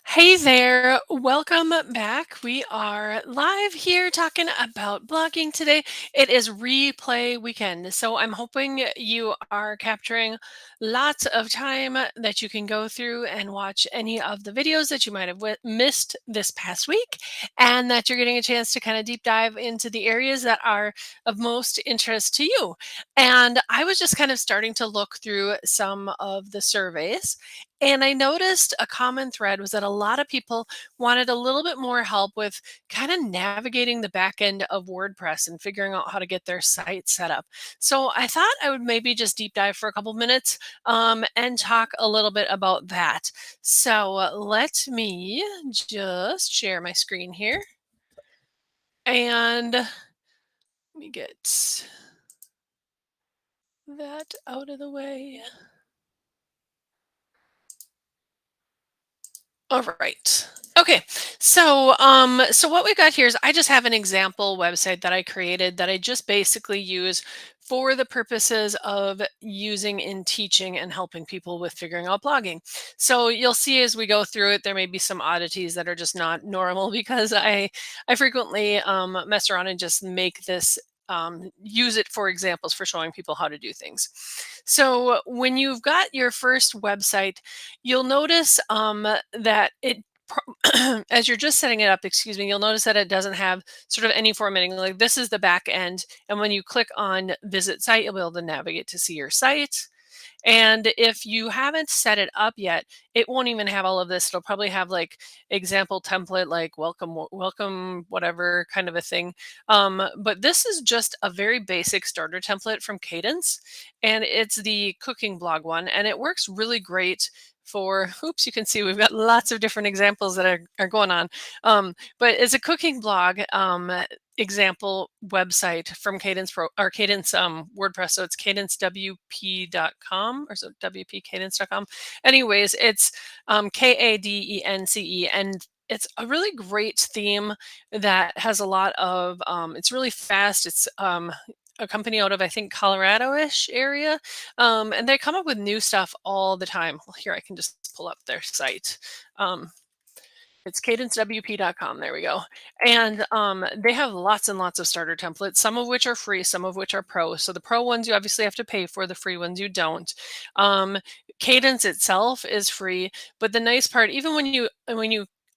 Hey there, welcome back. We are live here talking about blogging today. It is replay weekend, so I'm hoping you are capturing lots of time that you can go through and watch any of the videos that you might have missed this past week, and that you're getting a chance to kind of deep dive into the areas that are of most interest to you. And I was just kind of starting to look through some of the surveys, and I noticed a common thread was that a lot of people wanted a little bit more help with kind of navigating the back end of WordPress and figuring out how to get their site set up. So I thought I would maybe just deep dive for a couple minutes and talk a little bit about that. So let me just share my screen here and let me get that out of the way. All right. Okay. So what we got here is I just have an example website that I created that I just basically use for the purposes of using in teaching and helping people with figuring out blogging. So you'll see as we go through it, there may be some oddities that are just not normal because I frequently mess around and just make this use it for examples for showing people how to do things. So when you've got your first website, you'll notice that as you're just setting it up, excuse me, you'll notice that it doesn't have sort of any formatting. Like this is the back end, and when you click on visit site, you'll be able to navigate to see your site. And if you haven't set it up yet, it won't even have all of this. It'll probably have like example template, like welcome, welcome, whatever kind of a thing. But this is just a very basic starter template from Cadence, and it's the cooking blog one, and it works really great for oops, you can see we've got lots of different examples that are going on. But it's a cooking blog example website from Cadence Pro or Cadence WordPress. So it's cadencewp.com or so wpcadence.com. Anyways, it's Kadence, and it's a really great theme that has a lot of it's really fast. It's a company out of I think Colorado-ish area, and they come up with new stuff all the time. Well, here I can just pull up their site. Um, it's cadencewp.com. There we go. And they have lots and lots of starter templates, some of which are free, some of which are pro. So the pro ones you obviously have to pay for, the free ones you don't. Um, Cadence itself is free, but the nice part, even when you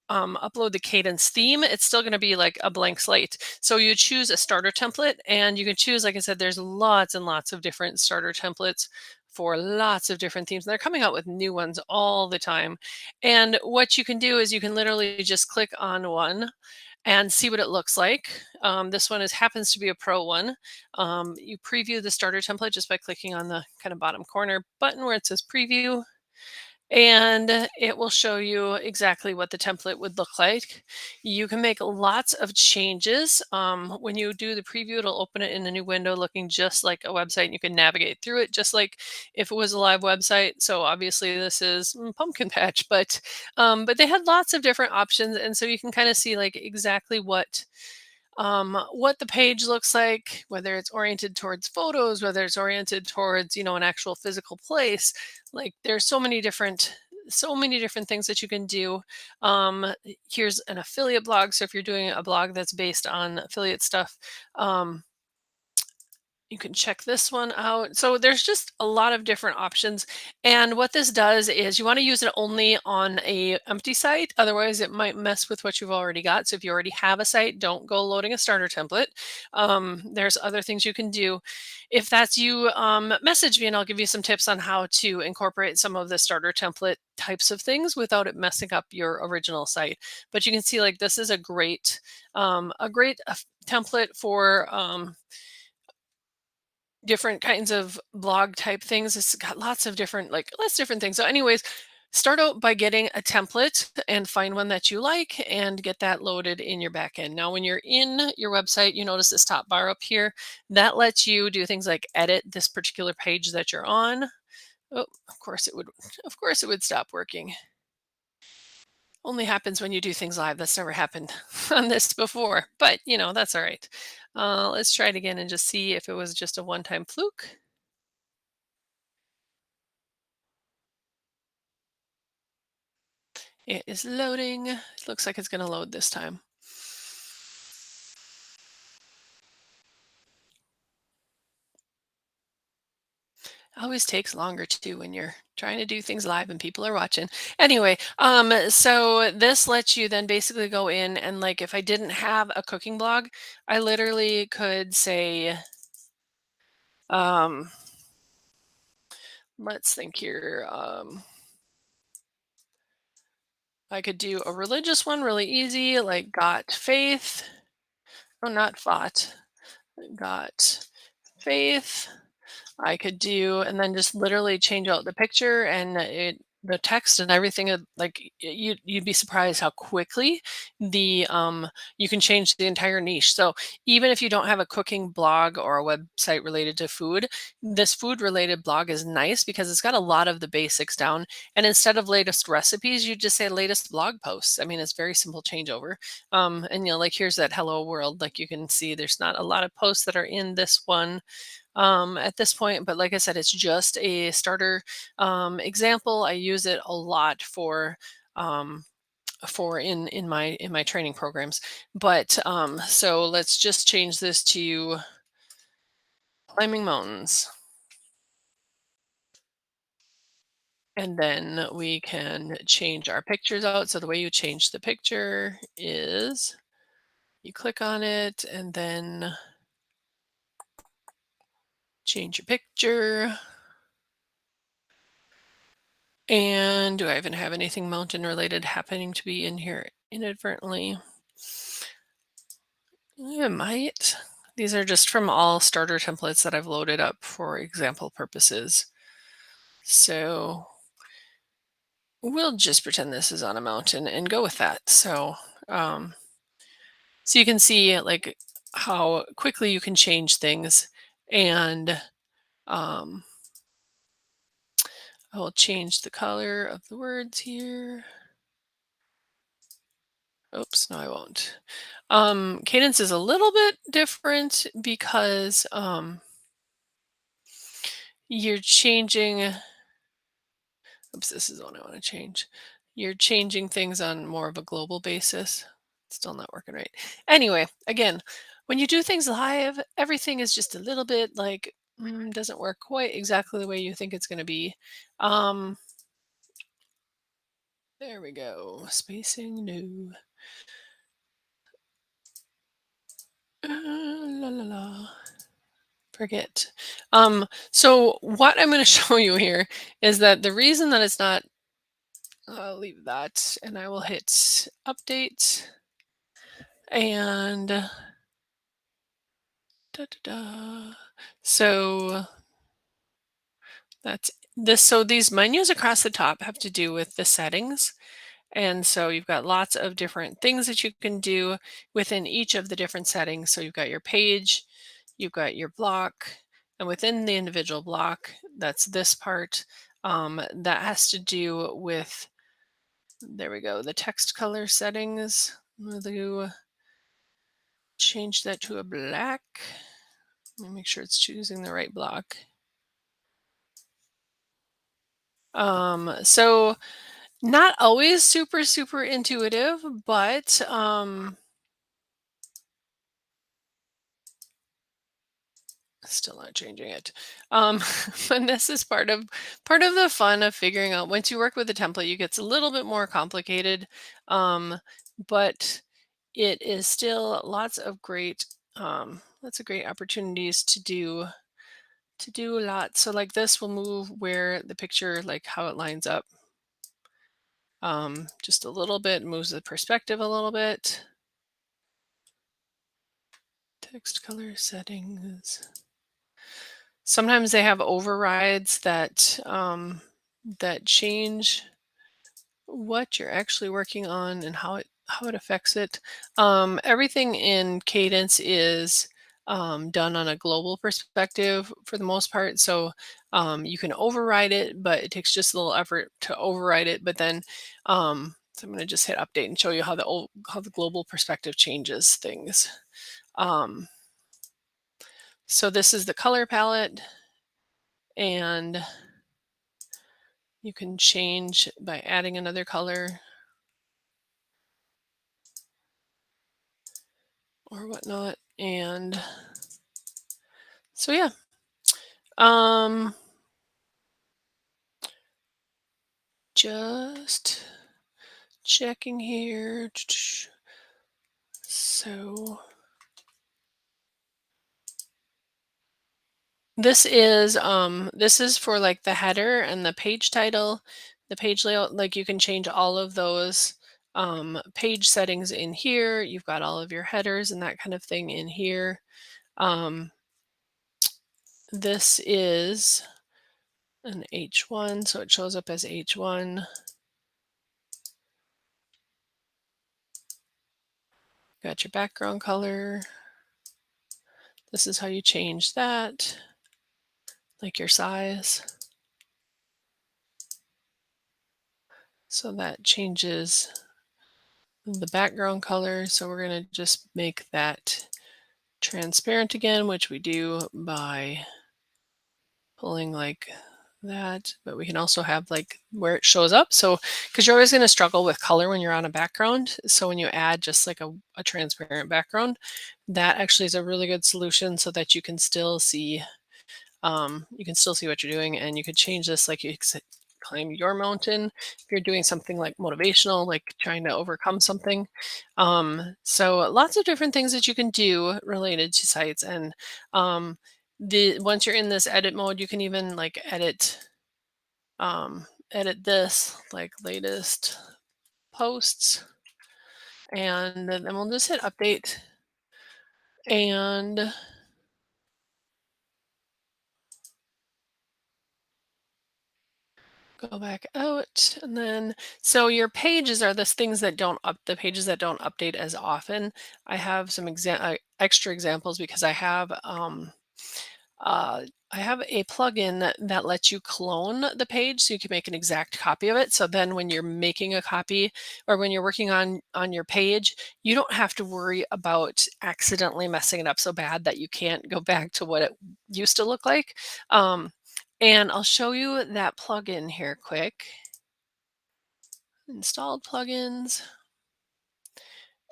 upload the Cadence theme, it's still going to be like a blank slate. So you choose a starter template, and you can choose, like I said, there's lots and lots of different starter templates for lots of different themes. They're coming out with new ones all the time. And what you can do is you can literally just click on one and see what it looks like. This one happens to be a pro one. You preview the starter template just by clicking on the kind of bottom corner button where it says preview, and it will show you exactly what the template would look like. You can make lots of changes. When you do the preview, it'll open it in a new window looking just like a website, and you can navigate through it just like if it was a live website. So obviously this is pumpkin patch, but they had lots of different options, and so you can kind of see like exactly what the page looks like, whether it's oriented towards photos, whether it's oriented towards, an actual physical place. Like there's so many different things that you can do. Here's an affiliate blog. So if you're doing a blog that's based on affiliate stuff, um, you can check this one out. So there's just a lot of different options. And what this does is you want to use it only on a empty site. Otherwise, it might mess with what you've already got. So if you already have a site, don't go loading a starter template. There's other things you can do. If that's you, message me and I'll give you some tips on how to incorporate some of the starter template types of things without it messing up your original site. But you can see like this is a great template for different kinds of blog type things. It's got lots of different things. So, anyways, start out by getting a template and find one that you like and get that loaded in your backend. Now, when you're in your website, you notice this top bar up here that lets you do things like edit this particular page that you're on. Oh, of course it would stop working. Only happens when you do things live. That's never happened on this before, but that's all right. Let's try it again and just see if it was just a one-time fluke. It is loading. It looks like it's going to load this time. Always takes longer too when you're trying to do things live and people are watching. Anyway, so this lets you then basically go in and like if I didn't have a cooking blog, I literally could say, um, let's think here. I could do a religious one really easy, like got faith. Oh, not fought. Got faith. I could do and then just literally change out the picture and the text and everything like you'd be surprised how quickly the you can change the entire niche. So even if you don't have a cooking blog or a website related to food, this food related blog is nice because it's got a lot of the basics down, and instead of latest recipes you just say latest blog posts. I mean, it's very simple changeover. And like here's that hello world, like you can see there's not a lot of posts that are in this one at this point. But like I said, it's just a starter example. I use it a lot um, for in my training programs. But so let's just change this to climbing mountains. And then we can change our pictures out. So the way you change the picture is you click on it and then change your picture. And do I even have anything mountain related happening to be in here inadvertently? I might. These are just from all starter templates that I've loaded up for example purposes. So we'll just pretend this is on a mountain and go with that. Um, so you can see like how quickly you can change things. And um, I will change the color of the words here. Oops, no, I won't. Cadence is a little bit different because you're changing. Oops, this is the one I want to change. You're changing things on more of a global basis. Still not working right. Anyway, again, when you do things live, everything is just a little bit like doesn't work quite exactly the way you think it's going to be. Um, there we go. Spacing new. La la la. Forget. So what I'm going to show you here is that the reason that it's not, I'll leave that and I will hit update and da, da, da. So that's this. So these menus across the top have to do with the settings. And so you've got lots of different things that you can do within each of the different settings. So you've got your page, you've got your block, and within the individual block, that's this part, that has to do with, there we go, the text color settings. We'll change that to a black. Let me make sure it's choosing the right block. So not always super, super intuitive, but still not changing it. And this is part of the fun of figuring out once you work with a template, it gets a little bit more complicated. But it is still lots of great opportunities to do a lot. So like this will move where the picture, like how it lines up. Just a little bit, moves the perspective a little bit. Text color settings. Sometimes they have overrides that change what you're actually working on and how it affects it. Everything in Cadence is done on a global perspective for the most part. So you can override it, but it takes just a little effort to override it. But then, so I'm going to just hit update and show you how the global perspective changes things. Um, so this is the color palette, and you can change by adding another color. or whatnot. And so yeah, um, just checking here. So this is for like the header and the page title, the page layout. Like you can change all of those page settings in here. You've got all of your headers and that kind of thing in here. Um, this is an H1, so it shows up as H1. Got your background color. This is how you change that, like your size. So that changes the background color. So we're going to just make that transparent again, which we do by pulling like that. But we can also have like where it shows up. So, because you're always going to struggle with color when you're on a background. So when you add just like a transparent background, that actually is a really good solution so that you can still see what you're doing, and you could change this like climb your mountain if you're doing something like motivational, like trying to overcome something. So lots of different things that you can do related to sites. And the once you're in this edit mode, you can even like edit this like latest posts, and then we'll just hit update and go back out. And then so your pages are the pages that don't update as often. I have some extra examples because uh I have a plugin that lets you clone the page so you can make an exact copy of it. So then when you're making a copy or when you're working on your page, you don't have to worry about accidentally messing it up so bad that you can't go back to what it used to look like. Um, and I'll show you that plugin here quick. Installed plugins.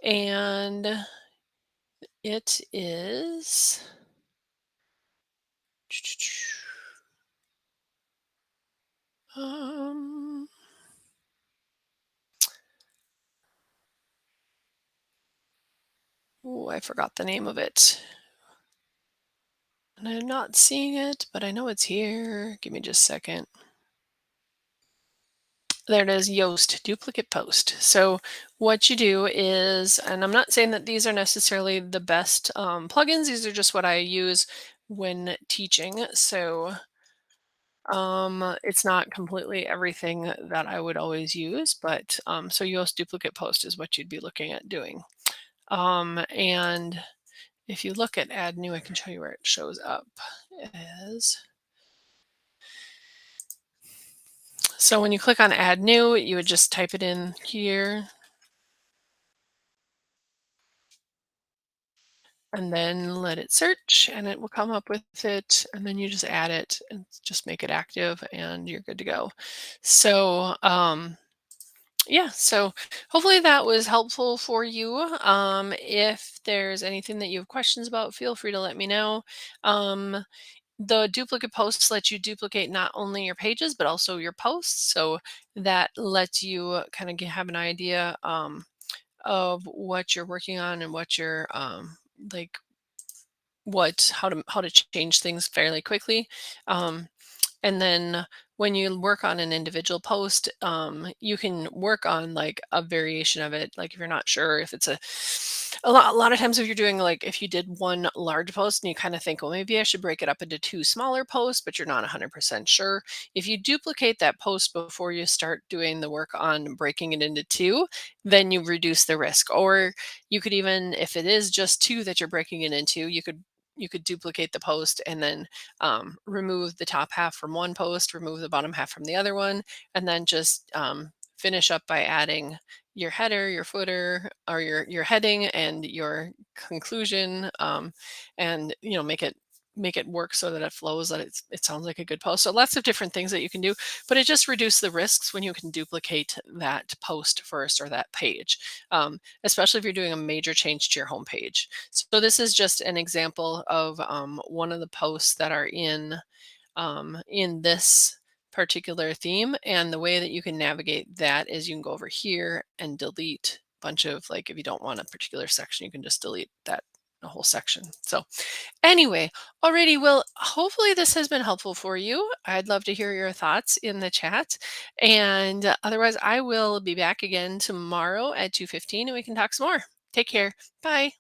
And it is um oh, I forgot the name of it. And I'm not seeing it, but I know it's here. Give me just a second. There it is, Yoast duplicate post. So what you do is, and I'm not saying that these are necessarily the best plugins. These are just what I use when teaching. So it's not completely everything that I would always use, but so Yoast duplicate post is what you'd be looking at doing. And if you look at add new, I can show you where it shows up as. So when you click on add new, you would just type it in here and then let it search and it will come up with it. And then you just add it and just make it active and you're good to go. So, yeah, so hopefully that was helpful for you. If there's anything that you have questions about, feel free to let me know. The duplicate posts let you duplicate not only your pages but also your posts, so that lets you kind of have an idea of what you're working on and what you're like what how to change things fairly quickly. And then when you work on an individual post, you can work on like a variation of it. Like if you're not sure if it's a lot of times if you're doing like if you did one large post and you kind of think, well, maybe I should break it up into two smaller posts, but you're not 100% sure. If you duplicate that post before you start doing the work on breaking it into two, then you reduce the risk. Or you could even, if it is just two that you're breaking it into, you could duplicate the post and then remove the top half from one post, remove the bottom half from the other one, and then just finish up by adding your header, your footer, or your heading and your conclusion, and make it make it work so that it flows, that it sounds like a good post. So lots of different things that you can do, but it just reduces the risks when you can duplicate that post first or that page, especially if you're doing a major change to your homepage. So this is just an example of one of the posts that are in this particular theme. And the way that you can navigate that is you can go over here and delete a bunch of, like, if you don't want a particular section, you can just delete that the whole section. So anyway, alrighty, well, hopefully this has been helpful for you. I'd love to hear your thoughts in the chat. And otherwise, I will be back again tomorrow at 2:15 and we can talk some more. Take care. Bye.